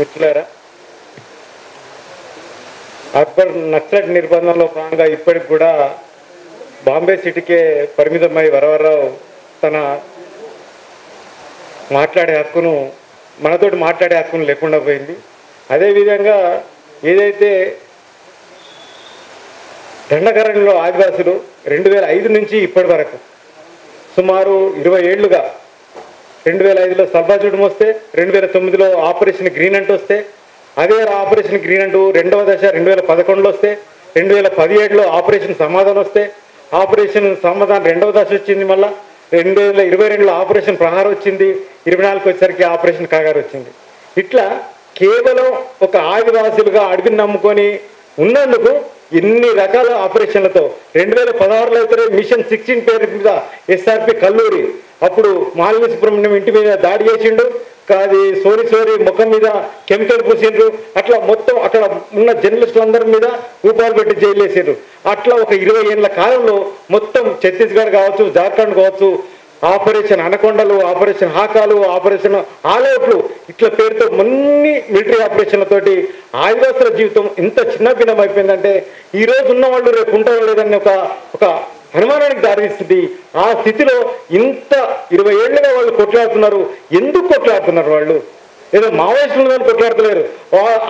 మిత్రులారా, అక్బర్ నక్సలైట్ నిర్బంధంలో భాగంగా ఇప్పటికి కూడా బాంబే సిటీకే పరిమితమై వరవరరావు తన మాట్లాడే హక్కును మనతోటి మాట్లాడే హక్కును లేకుండా పోయింది. అదేవిధంగా ఏదైతే దండకారణ్యంలో ఆదివాసులు 2005 నుంచి ఇప్పటి వరకు సుమారు 20 ఏళ్లుగా 2005లో సల్వాజుడం వస్తే, 2009లో ఆపరేషన్ గ్రీన్ అంట్ వస్తే, అదే ఆపరేషన్ గ్రీన్ అంటూ రెండవ దశ 2011లో వస్తే, 2017లో ఆపరేషన్ సమాధానం వస్తే, ఆపరేషన్ సమాధానం రెండవ దశ వచ్చింది. మళ్ళీ 2022లో ఆపరేషన్ ప్రహారం వచ్చింది. 24కి వచ్చేసరికి ఆపరేషన్ కాగారు వచ్చింది. ఇట్లా కేవలం ఒక ఆదివాసులుగా అడవిని నమ్ముకొని ఉన్నందుకు ఇన్ని రకాల ఆపరేషన్లతో 2016లో అయితే మిషన్ 16 పేరు మీద ఎస్ఆర్పి కల్లూరి అప్పుడు మాలిని సుబ్రహ్మణ్యం ఇంటి మీద దాడి చేసిండు. అది సోరి ముఖం మీద కెమికల్ పూసిండ్రు. అట్లా మొత్తం అక్కడ ఉన్న జర్నలిస్టులందరి మీద రూపాయలు పెట్టి జైలు వేసారు. అట్లా ఒక 20 ఏళ్ల కాలంలో మొత్తం ఛత్తీస్గఢ్ కావచ్చు, జార్ఖండ్ కావచ్చు, ఆపరేషన్ అనకొండలు, ఆపరేషన్ హాకాలు, ఆపరేషన్ ఆల్అవుట్లు, ఇట్లా పేరుతో అన్ని మిలిటరీ ఆపరేషన్లతోటి ఆదివాసుల జీవితం ఇంత చిన్న భిన్నం అయిపోయిందంటే ఈ రోజు ఉన్న వాళ్ళు రేపు ఉంటారో లేదని ఒక అనుమానానికి దారితీస్తుంది. ఆ స్థితిలో ఇంత 20 ఏళ్లుగా వాళ్ళు కొట్లాడుతున్నారు. ఎందుకు కొట్లాడుతున్నారు? వాళ్ళు ఏదో మావోయిస్టులను కొట్లాడతలేరు.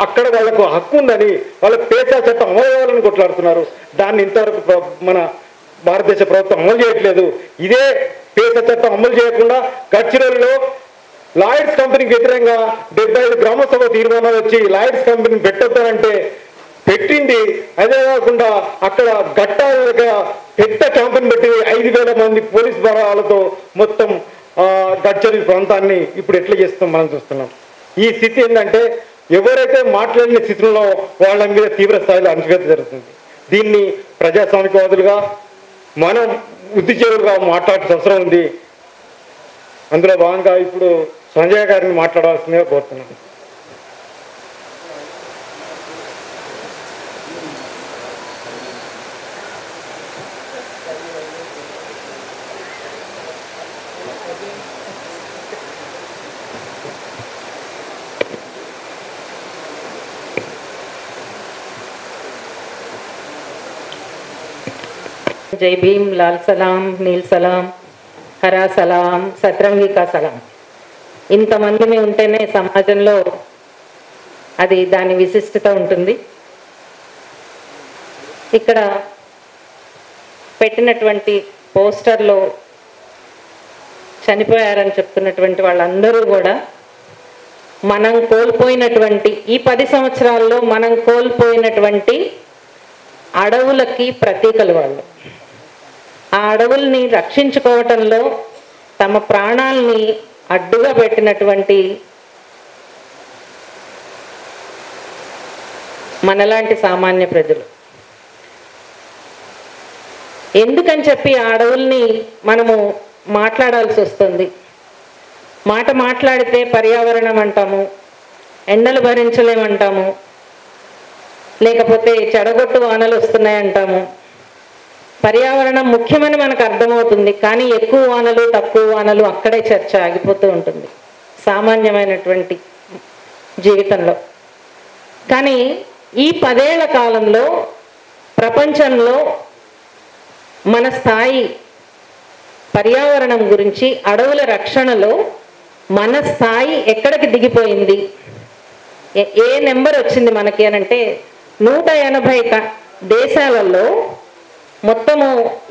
అక్కడ వాళ్ళకు హక్కు ఉందని, వాళ్ళ పేసా చట్టం అమలు కావాలని కొట్లాడుతున్నారు. దాన్ని ఇంతవరకు మన భారతదేశ ప్రభుత్వం అమలు చేయట్లేదు. ఇదే పేసా చట్టం అమలు చేయకుండా గడ్చిరోలిలో లాయిడ్స్ కంపెనీకి వ్యతిరేకంగా 75 గ్రామ సభ తీర్మానాలు వచ్చి లాయిడ్స్ కంపెనీని పెట్టొద్దానంటే పెట్టింది. అదే కాకుండా అక్కడ గట్టాలుగా పెద్ద క్యాంపెయిన్ పెట్టి 5,000 మంది పోలీస్ బలగాలతో మొత్తం గడ్చరి ప్రాంతాన్ని ఇప్పుడు ఎట్లా చేస్తాం మనం చూస్తున్నాం. ఈ స్థితి ఏంటంటే ఎవరైతే మాట్లాడిన స్థితిలో వాళ్ళ మీద తీవ్ర స్థాయిలో అణచివేత జరుగుతుంది. దీన్ని ప్రజాస్వామికవాదులుగా మనం ఉద్యోగులుగా మాట్లాడాల్సిన అవసరం ఉంది. అందులో భాగంగా ఇప్పుడు సంజయ్ గారిని మాట్లాడాల్సిందిగా కోరుతున్నాను. जय भीम, लाल सलाम, नील सलाम, हरा సలాం, సత్రంగికా సలాం. ఇంతమందిని ఉంటేనే సమాజంలో అది దాని విశిష్టత ఉంటుంది. ఇక్కడ పెట్టినటువంటి పోస్టర్లో చనిపోయారని చెప్తున్నటువంటి వాళ్ళందరూ కూడా మనం కోల్పోయినటువంటి ఈ 10 సంవత్సరాల్లో మనం కోల్పోయినటువంటి అడవులకి ప్రతీకలు వాళ్ళు. ఆ అడవుల్ని రక్షించుకోవటంలో తమ ప్రాణాలని అడ్డుగా పెట్టినటువంటి మనలాంటి సామాన్య ప్రజలు. ఎందుకని చెప్పి ఆ అడవుల్ని మనము మాట్లాడాల్సి వస్తుంది. మాట్లాడితే పర్యావరణం అంటాము, ఎండలు భరించలేమంటాము, లేకపోతే చెడగొట్టు వానలు వస్తున్నాయంటాము. పర్యావరణం ముఖ్యమని మనకు అర్థమవుతుంది, కానీ ఎక్కువ వానలు తక్కువ వానలు అక్కడే చర్చ ఆగిపోతూ ఉంటుంది సామాన్యమైనటువంటి జీవితంలో. కానీ ఈ 10 ఏళ్ల కాలంలో ప్రపంచంలో మన స్థాయి పర్యావరణం గురించి, అడవుల రక్షణలో మన స్థాయి ఎక్కడికి దిగిపోయింది, ఏ నెంబర్ వచ్చింది మనకి అనంటే 180 దేశాలలో మొత్తము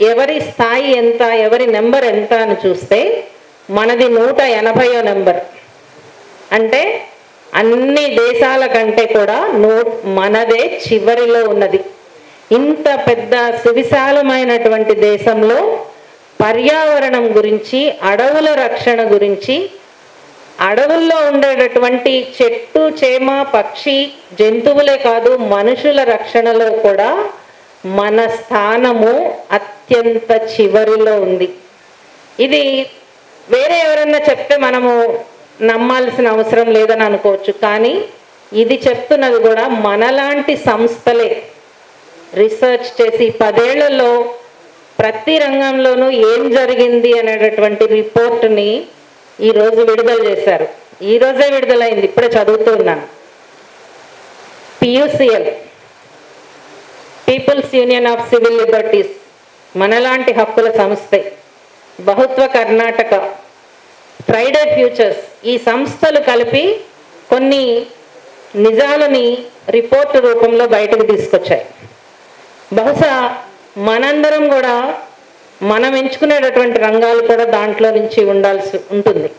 ఎవరి స్థాయి ఎంత, ఎవరి నెంబర్ ఎంత అని చూస్తే మనది 180వ నెంబర్. అంటే అన్ని దేశాల కంటే కూడా మనదే చివరిలో ఉన్నది. ఇంత పెద్ద సువిశాలమైనటువంటి దేశంలో పర్యావరణం గురించి, అడవుల రక్షణ గురించి, అడవుల్లో ఉండేటటువంటి చెట్టు చేమ పక్షి జంతువులే కాదు మనుషుల రక్షణలో కూడా మన స్థానము అత్యంత చివరిలో ఉంది. ఇది వేరే ఎవరన్నా చెప్తే మనము నమ్మాల్సిన అవసరం లేదని అనుకోవచ్చు, కానీ ఇది చెప్తున్నది కూడా మనలాంటి సంస్థలే రీసెర్చ్ చేసి 10 ఏళ్లలో ప్రతి రంగంలోనూ ఏం జరిగింది అనేటటువంటి రిపోర్ట్ని ఈరోజు విడుదల చేశారు. ఈరోజే విడుదలైంది, ఇప్పుడే చదువుతున్నాను. PUCL, People's Union of Civil Liberties, మనలాంటి హక్కుల సంస్థే, బహుత్వ కర్ణాటక, ఫ్రైడే ఫ్యూచర్స్, ఈ సంస్థలు కలిపి కొన్ని నిజాలని రిపోర్ట్ రూపంలో బయటకు తీసుకొచ్చాయి. బహుశా మనందరం కూడా మనం ఎంచుకునేటటువంటి రంగాలు కూడా దాంట్లో నుంచి ఉండాల్సి ఉంటుంది.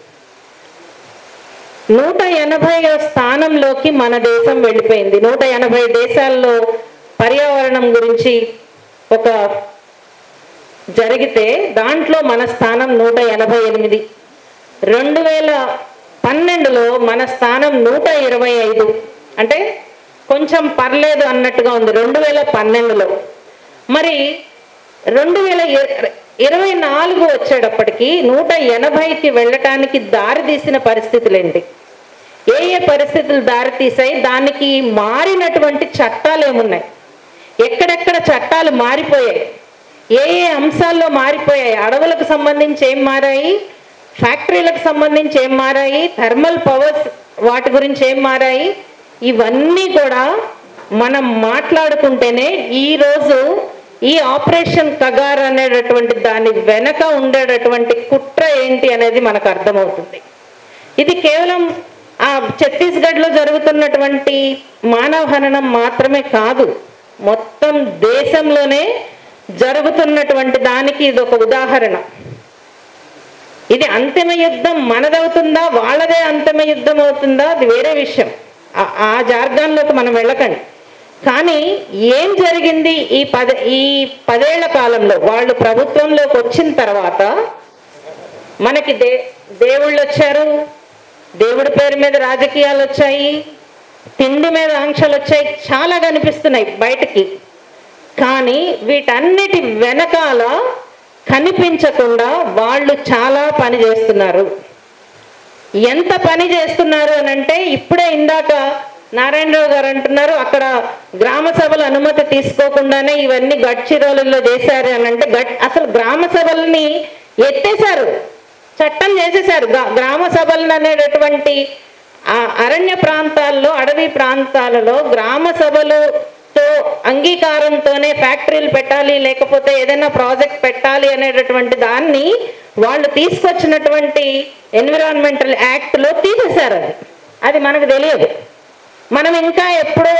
180వ స్థానంలోకి మన దేశం వెళ్ళిపోయింది. 180 దేశాల్లో పర్యావరణం గురించి ఒక జరిగితే దాంట్లో మన స్థానం 188. 2012లో మన స్థానం 125, అంటే కొంచెం పర్లేదు అన్నట్టుగా ఉంది 2012లో. మరి 2024 వచ్చేటప్పటికి 180కి వెళ్ళటానికి దారి తీసిన పరిస్థితులు ఏంటి, ఏ పరిస్థితులు దారి తీసాయి, దానికి మారినటువంటి చట్టాలు ఏమున్నాయి, ఎక్కడెక్కడ చట్టాలు మారిపోయాయి, ఏ అంశాల్లో మారిపోయాయి, అడవులకు సంబంధించి ఏం మారాయి, ఫ్యాక్టరీలకు సంబంధించి ఏం మారాయి, థర్మల్ పవర్స్ వాటి గురించి ఏం మారాయి, ఇవన్నీ కూడా మనం మాట్లాడుకుంటేనే ఈరోజు ఈ ఆపరేషన్ కగార్ అనేటటువంటి దాని వెనక ఉండేటటువంటి కుట్ర ఏంటి అనేది మనకు అర్థమవుతుంది. ఇది కేవలం ఆ ఛత్తీస్గఢ్లో జరుగుతున్నటువంటి మానవ హననం మాత్రమే కాదు, మొత్తం దేశంలోనే జరుగుతున్నటువంటి దానికి ఇది ఒక ఉదాహరణ. ఇది అంతిమ యుద్ధం మనదవుతుందా, వాళ్ళదే అంతిమ యుద్ధం అవుతుందా, అది వేరే విషయం. ఆ జార్గాన్లోకి మనం వెళ్ళకండి. కానీ ఏం జరిగింది ఈ 10 ఏళ్ల కాలంలో, వాళ్ళు ప్రభుత్వంలోకి వచ్చిన తర్వాత మనకి దేవుళ్ళు వచ్చారు, దేవుడి పేరు మీద రాజకీయాలు వచ్చాయి, తిండి మీద ఆంక్షలు వచ్చాయి, చాలా కనిపిస్తున్నాయి బయటికి. కానీ వీటన్నిటి వెనకాల కనిపించకుండా వాళ్ళు చాలా పని చేస్తున్నారు. ఎంత పని చేస్తున్నారు అని అంటే, ఇప్పుడే ఇందాక నారాయణరావు గారు అంటున్నారు అక్కడ గ్రామ సభల అనుమతి తీసుకోకుండానే ఇవన్నీ గడ్చిరోలులో చేశారు అని అంటే, అసలు గ్రామ సభల్ని ఎత్తేశారు, చట్టం చేసేశారు. గ్రామ సభలను అనేటటువంటి అరణ్య ప్రాంతాల్లో, అడవి ప్రాంతాలలో గ్రామ సభలతో అంగీకారంతోనే ఫ్యాక్టరీలు పెట్టాలి, లేకపోతే ఏదైనా ప్రాజెక్ట్ పెట్టాలి అనేటటువంటి దాన్ని వాళ్ళు తీసుకొచ్చినటువంటి ఎన్విరాన్మెంటల్ యాక్ట్లో తీసేశారు. అది మనకు తెలియదు. మనం ఇంకా ఎప్పుడో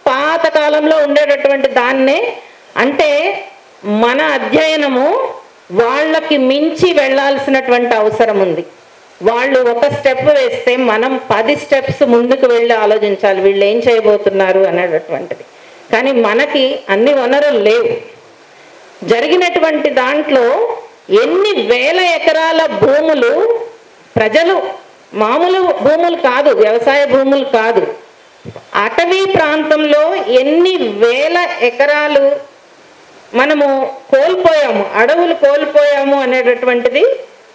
పాత కాలంలో ఉండేటటువంటి దాన్నే, అంటే మన అధ్యయనము వాళ్ళకి మించి వెళ్ళాల్సినటువంటి అవసరం ఉంది. వాళ్ళు ఒక స్టెప్ వేస్తే మనం 10 స్టెప్స్ ముందుకు వెళ్ళి ఆలోచించాలి వీళ్ళు ఏం చేయబోతున్నారు అనేటటువంటిది. కానీ మనకి అన్ని వనరులు లేవు. జరిగినటువంటి దాంట్లో ఎన్ని వేల ఎకరాల భూములు, ప్రజలు మామూలు భూములు కాదు, వ్యవసాయ భూములు కాదు, అటవీ ప్రాంతంలో ఎన్ని వేల ఎకరాలు మనము కోల్పోయాము, అడవులు కోల్పోయాము అనేటటువంటిది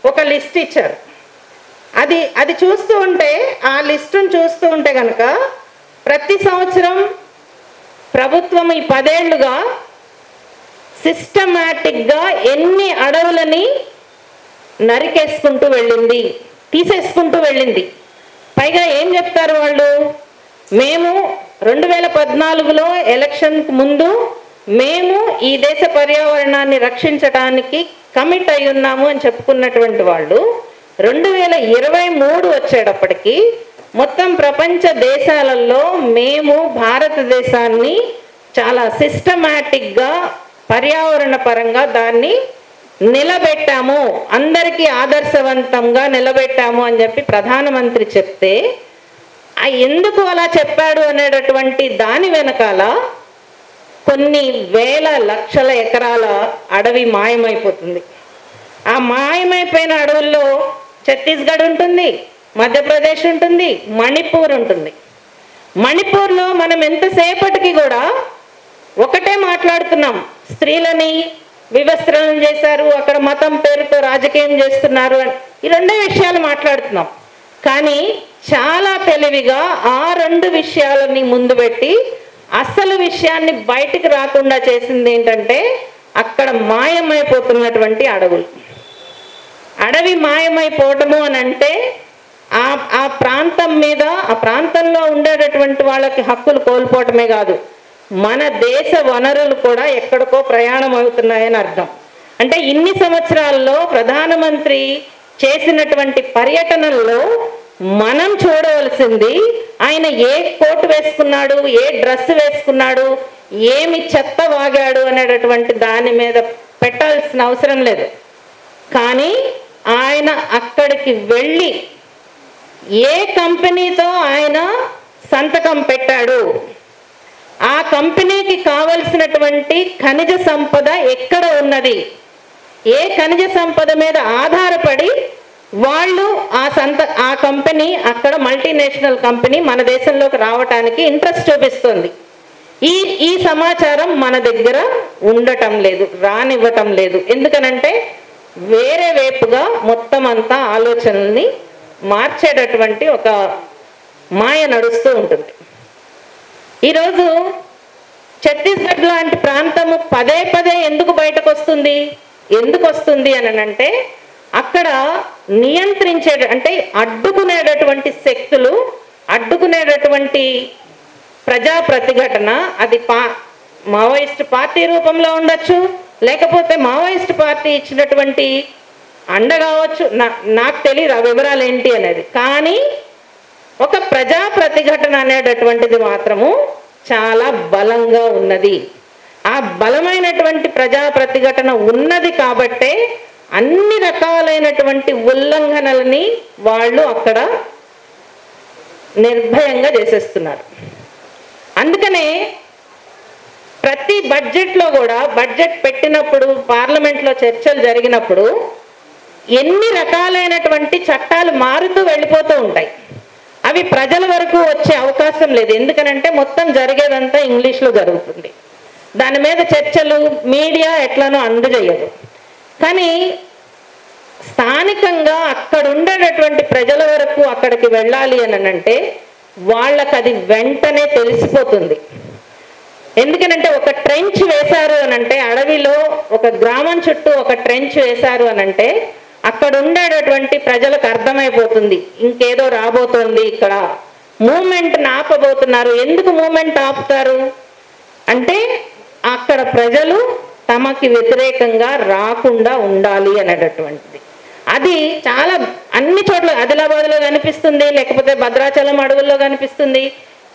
ఒక లిస్ట్ ఇచ్చారు. అది చూస్తూ ఉంటే, ఆ లిస్టును చూస్తూ ఉంటే కనుక ప్రతి సంవత్సరం ప్రభుత్వం ఈ 10 ఏళ్లుగా సిస్టమాటిక్గా ఎన్ని అడవులని నరికేసుకుంటూ వెళ్ళింది, తీసేసుకుంటూ వెళ్ళింది. పైగా ఏం చెప్తారు వాళ్ళు, మేము 2014లో ఎలక్షన్కి ముందు మేము ఈ దేశ పర్యావరణాన్ని రక్షించడానికి కమిట్ అయి ఉన్నాము అని చెప్పుకున్నటువంటి వాళ్ళు 2023 వచ్చేటప్పటికి మొత్తం ప్రపంచ దేశాలలో మేము భారతదేశాన్ని చాలా సిస్టమాటిక్గా పర్యావరణ పరంగా దాన్ని నిలబెట్టాము, అందరికీ ఆదర్శవంతంగా నిలబెట్టాము అని చెప్పి ప్రధానమంత్రి చెప్తే, ఎందుకు అలా చెప్పాడు అనేటటువంటి దాని వెనకాల కొన్ని వేల లక్షల ఎకరాల అడవి మాయమైపోతుంది. ఆ మాయమైపోయిన అడవుల్లో ఛత్తీస్గఢ్ ఉంటుంది, మధ్యప్రదేశ్ ఉంటుంది, మణిపూర్ ఉంటుంది. మణిపూర్లో మనం ఎంతసేపటికి కూడా ఒకటే మాట్లాడుతున్నాం, స్త్రీలని వివస్త్రనం చేశారు, అక్కడ మతం పేరుతో రాజకీయం చేస్తున్నారు అని, ఈ 2 విషయాలు మాట్లాడుతున్నాం. కానీ చాలా తెలివిగా ఆ 2 విషయాలని ముందు పెట్టి అసలు విషయాన్ని బయటికి రాకుండా చేసింది ఏంటంటే, అక్కడ మాయమైపోతున్నటువంటి అడవులు. అడవి మాయమైపోవటము అని అంటే ఆ ప్రాంతం మీద, ఆ ప్రాంతంలో ఉండేటటువంటి వాళ్ళకి హక్కులు కోల్పోవటమే కాదు, మన దేశ వనరులు కూడా ఎక్కడికో ప్రయాణం అవుతున్నాయని అర్థం. అంటే ఇన్ని సంవత్సరాల్లో ప్రధానమంత్రి చేసినటువంటి పర్యటనల్లో మనం చూడవలసింది ఆయన ఏ కోటు వేసుకున్నాడు, ఏ డ్రెస్ వేసుకున్నాడు, ఏమి చెత్త వాగాడు అనేటటువంటి దాని మీద పెట్టాల్సిన అవసరం లేదు. కానీ ఆయన అక్కడికి వెళ్ళి ఏ కంపెనీతో ఆయన సంతకం పెట్టాడు, ఆ కంపెనీకి కావలసినటువంటి ఖనిజ సంపద ఎక్కడ ఉన్నది, ఏ ఖనిజ సంపద మీద ఆధారపడి వాళ్ళు ఆ కంపెనీ అక్కడ మల్టీనేషనల్ కంపెనీ మన దేశంలోకి రావటానికి ఇంట్రెస్ట్ చూపిస్తుంది, ఈ సమాచారం మన దగ్గర ఉండటం లేదు, రానివ్వటం లేదు. ఎందుకనంటే వేరే వైపుగా మొత్తం అంతా ఆలోచనల్ని మార్చేటటువంటి ఒక మాయ నడుస్తూ ఉంటుంది. ఈరోజు ఛత్తీస్గఢ్ లాంటి ప్రాంతము పదే పదే ఎందుకు బయటకు వస్తుంది, ఎందుకు వస్తుంది అని అంటే అక్కడ నియంత్రించే, అంటే అడ్డుకునేటటువంటి శక్తులు, అడ్డుకునేటటువంటి ప్రజా ప్రతిఘటన, అది మావోయిస్ట్ పార్టీ రూపంలో ఉండొచ్చు, లేకపోతే మావోయిస్ట్ పార్టీ ఇచ్చినటువంటి అండ కావచ్చు, నాకు తెలియదు ఆ వివరాలు ఏంటి అనేది. కానీ ఒక ప్రజా ప్రతిఘటన అనేటటువంటిది మాత్రము చాలా బలంగా ఉన్నది. ఆ బలమైనటువంటి ప్రజా ప్రతిఘటన ఉన్నది కాబట్టే అన్ని రకాలైనటువంటి ఉల్లంఘనలని వాళ్ళు అక్కడ నిర్భయంగా చేసేస్తున్నారు. అందుకనే ప్రతి బడ్జెట్లో కూడా, బడ్జెట్ పెట్టినప్పుడు, పార్లమెంట్లో చర్చలు జరిగినప్పుడు ఎన్ని రకాలైనటువంటి చట్టాలు మారుతూ వెళ్ళిపోతూ ఉంటాయి. అవి ప్రజల వరకు వచ్చే అవకాశం లేదు. ఎందుకనంటే మొత్తం జరిగేదంతా ఇంగ్లీష్లో జరుగుతుంది. దాని మీద చర్చలు మీడియా ఎట్లానో అందజేయదు. కానీ స్థానికంగా అక్కడ ఉండేటటువంటి ప్రజల వరకు అక్కడికి వెళ్ళాలి అని అంటే వాళ్ళకి అది వెంటనే తెలిసిపోతుంది. ఎందుకనంటే ఒక ట్రెంచ్ వేశారు అని అంటే, అడవిలో ఒక గ్రామం చుట్టూ ఒక ట్రెంచ్ వేశారు అని అంటే అక్కడ ఉండేటటువంటి ప్రజలకు అర్థమైపోతుంది ఇంకేదో రాబోతోంది, ఇక్కడ మూమెంట్ ఆపబోతున్నారు. ఎందుకు మూమెంట్ ఆపుతారు అంటే అక్కడ ప్రజలు తమకి వ్యతిరేకంగా రాకుండా ఉండాలి అనేటటువంటిది. అది చాలా అన్ని చోట్ల, ఆదిలాబాద్లో కనిపిస్తుంది, లేకపోతే భద్రాచలం అడవుల్లో కనిపిస్తుంది,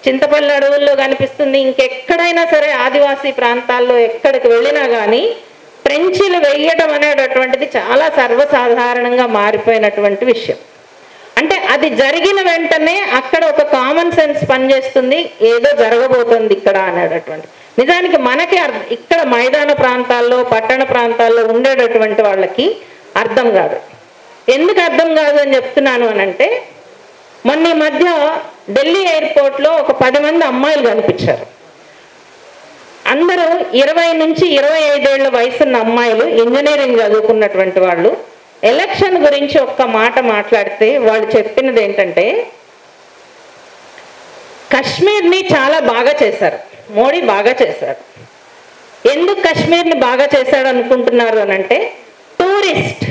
చింతపల్లి అడవుల్లో కనిపిస్తుంది, ఇంకెక్కడైనా సరే ఆదివాసీ ప్రాంతాల్లో ఎక్కడికి వెళ్ళినా కానీ ట్రెంచీలు వేయడం అనేటటువంటిది చాలా సర్వసాధారణంగా మారిపోయినటువంటి విషయం. అంటే అది జరిగిన వెంటనే అక్కడ ఒక కామన్ సెన్స్ పనిచేస్తుంది, ఏదో జరగబోతుంది ఇక్కడ అనేటటువంటి. నిజానికి మనకి ఇక్కడ మైదాన ప్రాంతాల్లో, పట్టణ ప్రాంతాల్లో ఉండేటటువంటి వాళ్ళకి అర్థం కాదు. ఎందుకు అర్థం కాదు అని చెప్తున్నాను అని అంటే, మొన్న ఈ మధ్య ఢిల్లీ ఎయిర్పోర్ట్లో ఒక 10 మంది అమ్మాయిలు కనిపించారు. అందరూ 20 నుంచి 25 ఏళ్ల వయసున్న అమ్మాయిలు, ఇంజనీరింగ్ చదువుకున్నటువంటి వాళ్ళు. ఎలక్షన్ గురించి ఒక్క మాట మాట్లాడితే వాళ్ళు చెప్పినది ఏంటంటే, కశ్మీర్ని చాలా బాగా చేశారు, మోడీ బాగా చేశారు. ఎందుకు కశ్మీర్ని బాగా చేశాడు అనుకుంటున్నారు అని అంటే, టూరిస్ట్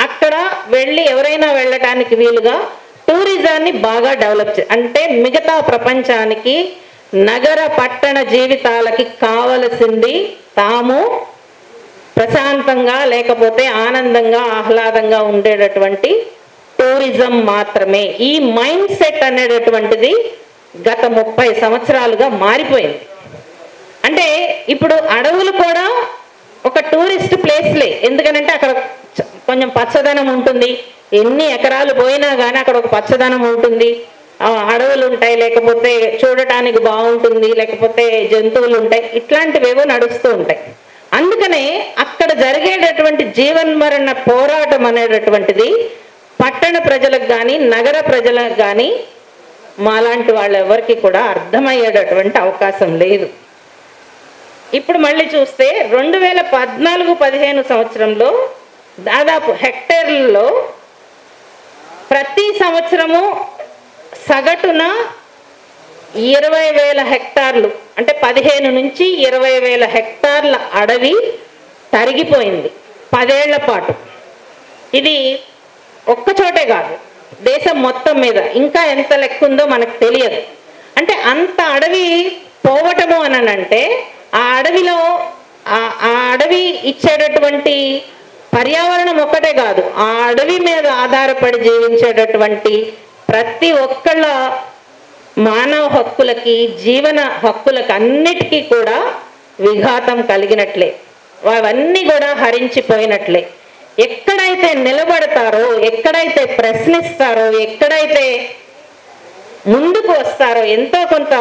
అక్కడ వెళ్ళి ఎవరైనా వెళ్ళటానికి వీలుగా టూరిజాన్ని బాగా డెవలప్ అంటే మిగతా ప్రపంచానికి, నగర పట్టణ జీవితాలకి కావలసింది తాము ప్రశాంతంగా లేకపోతే ఆనందంగా ఆహ్లాదంగా ఉండేటటువంటి టూరిజం మాత్రమే. ఈ మైండ్ సెట్ అనేటటువంటిది గత 30 సంవత్సరాలుగా మారిపోయింది. అంటే ఇప్పుడు అడవులు కూడా ఒక టూరిస్ట్ ప్లేస్లే. ఎందుకనంటే అక్కడ కొంచెం పచ్చదనం ఉంటుంది, ఎన్ని ఎకరాలు పోయినా కానీ అక్కడ ఒక పచ్చదనం ఉంటుంది, అడవులు ఉంటాయి, లేకపోతే చూడటానికి బాగుంటుంది, లేకపోతే జంతువులు ఉంటాయి, ఇట్లాంటివేవో నడుస్తూ ఉంటాయి. అందుకనే అక్కడ జరిగేటటువంటి జీవన్మరణ పోరాటం అనేటటువంటిది పట్టణ ప్రజలకు కానీ నగర ప్రజలకు కానీ మాలాంటి వాళ్ళెవరికి కూడా అర్థమయ్యేటటువంటి అవకాశం లేదు. ఇప్పుడు మళ్ళీ చూస్తే 2014-15 సంవత్సరంలో దాదాపు హెక్టేర్లలో ప్రతి సంవత్సరము సగటున 20,000 హెక్టార్లు, అంటే 15 నుంచి 20,000 హెక్టార్ల అడవి తరిగిపోయింది 10 ఏళ్ల పాటు. ఇది ఒక్కచోటే కాదు, దేశం మొత్తం మీద. ఇంకా ఎంత లెక్క ఉందో మనకు తెలియదు. అంటే అంత అడవి పోవటము అనంటే ఆ అడవిలో ఆ అడవి ఇచ్చేటటువంటి పర్యావరణం ఒక్కటే కాదు, ఆ అడవి మీద ఆధారపడి జీవించేటటువంటి ప్రతి ఒక్కళ్ళ మానవ హక్కులకి, జీవన హక్కులకి అన్నిటికీ కూడా విఘాతం కలిగినట్లే, అవన్నీ కూడా హరించిపోయినట్లే. ఎక్కడైతే నిలబడతారో, ఎక్కడైతే ప్రశ్నిస్తారో, ఎక్కడైతే ముందుకు వస్తారో, ఎంతో కొంత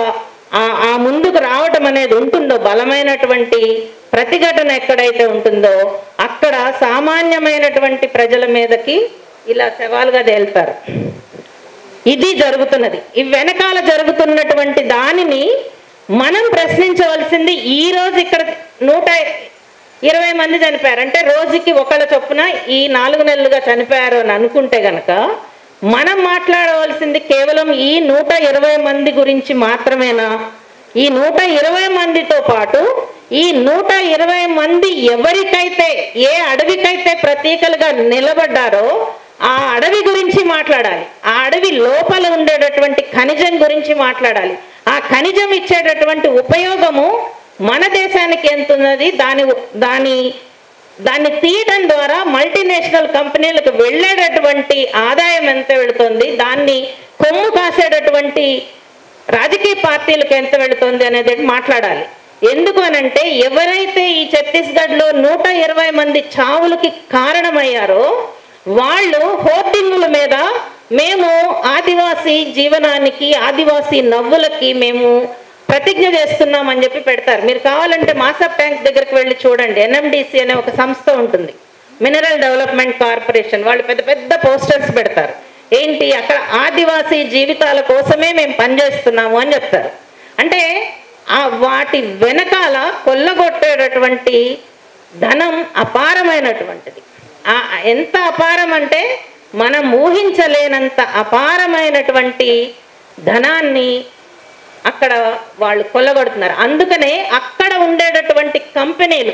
ఆ ముందుకు రావటం అనేది ఉంటుందో, బలమైనటువంటి ప్రతిఘటన ఎక్కడైతే ఉంటుందో అక్కడ సామాన్యమైనటువంటి ప్రజల మీదకి ఇలా సవాలుగా తేలుతారు. ఇది జరుగుతున్నది. ఈ వెనకాల జరుగుతున్నటువంటి దానిని మనం ప్రశ్నించవలసింది. ఈ రోజు ఇక్కడ 120 మంది చనిపోయారు అంటే రోజుకి ఒకళ్ళ చొప్పున ఈ 4 నెలలుగా చనిపోయారు అని అనుకుంటే గనక మనం మాట్లాడవలసింది కేవలం ఈ 120 మంది గురించి మాత్రమేనా? ఈ 120 మందితో పాటు ఈ 120 మంది ఎవరికైతే, ఏ అడవికైతే ప్రతీకలుగా నిలబడ్డారో ఆ అడవి గురించి మాట్లాడాలి. ఆ అడవి లోపల ఉండేటటువంటి ఖనిజం గురించి మాట్లాడాలి. ఆ ఖనిజం ఇచ్చేటటువంటి ఉపయోగము మన దేశానికి ఎంత ఉన్నది, దాన్ని తీయడం ద్వారా మల్టీనేషనల్ కంపెనీలకు వెళ్ళేటటువంటి ఆదాయం ఎంత వెళుతుంది, దాన్ని కొమ్ము కాసేటటువంటి రాజకీయ పార్టీలకు ఎంత వెళుతుంది అనేది మాట్లాడాలి. ఎందుకు అనంటే ఎవరైతే ఈ ఛత్తీస్గఢ్లో 120 మంది చావులకి కారణమయ్యారో వాళ్ళు హోర్డింగుల మీద మేము ఆదివాసీ జీవనానికి, ఆదివాసీ నవ్వులకి మేము ప్రతిజ్ఞ చేస్తున్నామని చెప్పి పెడతారు. మీరు కావాలంటే మాసప్ ట్యాంక్ దగ్గరికి వెళ్ళి చూడండి. NMDC అనే ఒక సంస్థ ఉంటుంది, మినరల్ డెవలప్మెంట్ కార్పొరేషన్. వాళ్ళు పెద్ద పెద్ద పోస్టర్స్ పెడతారు. ఏంటి అక్కడ ఆదివాసీ జీవితాల కోసమే మేము పనిచేస్తున్నాము అని చెప్తారు. అంటే వాటి వెనకాల కొల్లగొట్టేటటువంటి ధనం అపారమైనటువంటిది. ఎంత అపారం అంటే మనం ఊహించలేనంత అపారమైనటువంటి ధనాన్ని అక్కడ వాళ్ళు కొల్లగొడుతున్నారు. అందుకనే అక్కడ ఉండేటటువంటి కంపెనీలు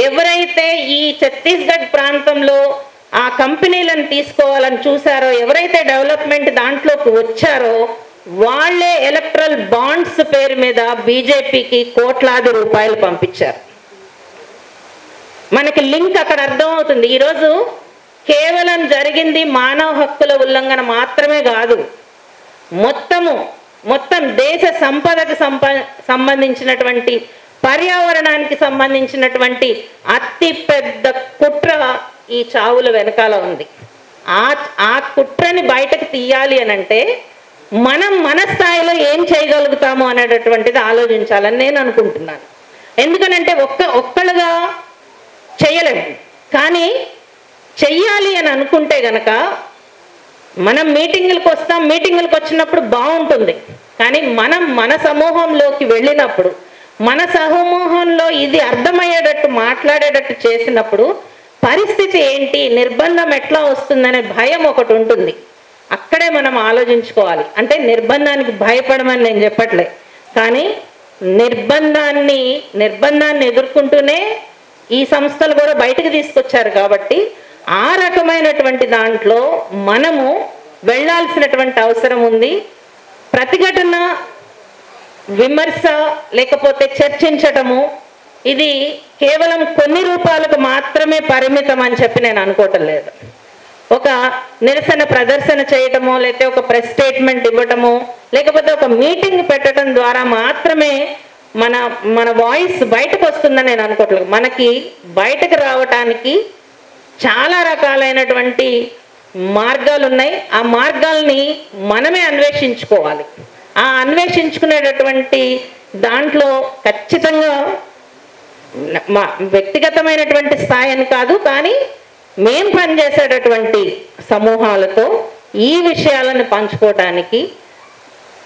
ఎవరైతే ఈ ఛత్తీస్గఢ్ ప్రాంతంలో ఆ కంపెనీలను తీసుకోవాలని చూసారో, ఎవరైతే డెవలప్మెంట్ దాంట్లోకి వచ్చారో వాళ్ళే ఎలక్ట్రల్ బాండ్స్ పేరు మీద బీజేపీకి కోట్లాది రూపాయలు పంపించారు. మనకి లింక్ అక్కడ అర్థమవుతుంది. ఈరోజు కేవలం జరిగింది మానవ హక్కుల ఉల్లంఘన మాత్రమే కాదు, మొత్తం దేశ సంపదకు సంబంధించినటువంటి, పర్యావరణానికి సంబంధించినటువంటి అతి పెద్ద కుట్ర ఈ చావుల వెనకాల ఉంది. ఆ కుట్రని బయటకు తీయాలి అనంటే మనం మన స్థాయిలో ఏం చేయగలుగుతాము అనేటటువంటిది ఆలోచించాలని నేను అనుకుంటున్నాను. ఎందుకనంటే ఒక్కళ్ళుగా చేయలేము, కానీ చెయ్యాలి అని అనుకుంటే గనక మనం మీటింగులకు వస్తాం. మీటింగులకు వచ్చినప్పుడు బాగుంటుంది, కానీ మనం మన సమూహంలోకి వెళ్ళినప్పుడు, మన సమూహంలో ఇది అర్థమయ్యేటట్టు మాట్లాడేటట్టు చేసినప్పుడు పరిస్థితి ఏంటి, నిర్బంధం ఎట్లా వస్తుందనే భయం ఒకటి ఉంటుంది. అక్కడే మనం ఆలోచించుకోవాలి. అంటే నిర్బంధానికి భయపడమని నేను చెప్పట్లే, కానీ నిర్బంధాన్ని ఎదుర్కొంటూనే ఈ సంస్థలు కూడా బయటకు తీసుకొచ్చారు. కాబట్టి ఆ రకమైనటువంటి దాంట్లో మనము వెళ్ళాల్సినటువంటి అవసరం ఉంది. ప్రతిఘటన, విమర్శ లేకపోతే చర్చించటము ఇది కేవలం కొన్ని రూపాలకు మాత్రమే పరిమితం అని చెప్పి నేను అనుకోవటం లేదు. ఒక నిరసన ప్రదర్శన చేయటమో, లేకపోతే ఒక ప్రెస్ స్టేట్మెంట్ ఇవ్వటమో, లేకపోతే ఒక మీటింగ్ పెట్టడం ద్వారా మాత్రమే మన వాయిస్ బయటకు వస్తుందని నేను అనుకోవట్లేదు. మనకి బయటకు రావటానికి చాలా రకాలైనటువంటి మార్గాలు ఉన్నాయి. ఆ మార్గాల్ని మనమే అన్వేషించుకోవాలి. ఆ అన్వేషించుకునేటటువంటి దాంట్లో ఖచ్చితంగా మా వ్యక్తిగతమైనటువంటి స్థాయిని కాదు, కానీ మేం పనిచేసేటటువంటి సమూహాలతో ఈ విషయాలను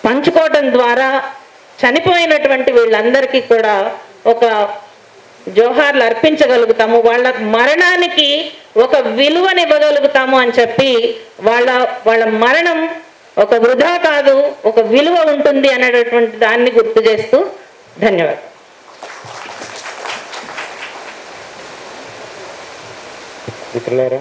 పంచుకోవటం ద్వారా చనిపోయినటువంటి వీళ్ళందరికీ కూడా ఒక జోహార్లు అర్పించగలుగుతాము, వాళ్ళ మరణానికి ఒక విలువనివ్వగలుగుతాము అని చెప్పి వాళ్ళ మరణం ఒక వృధా కాదు, ఒక విలువ ఉంటుంది అనేటటువంటి దాన్ని గుర్తు చేస్తూ ధన్యవాదాలు. మిత్రులారా,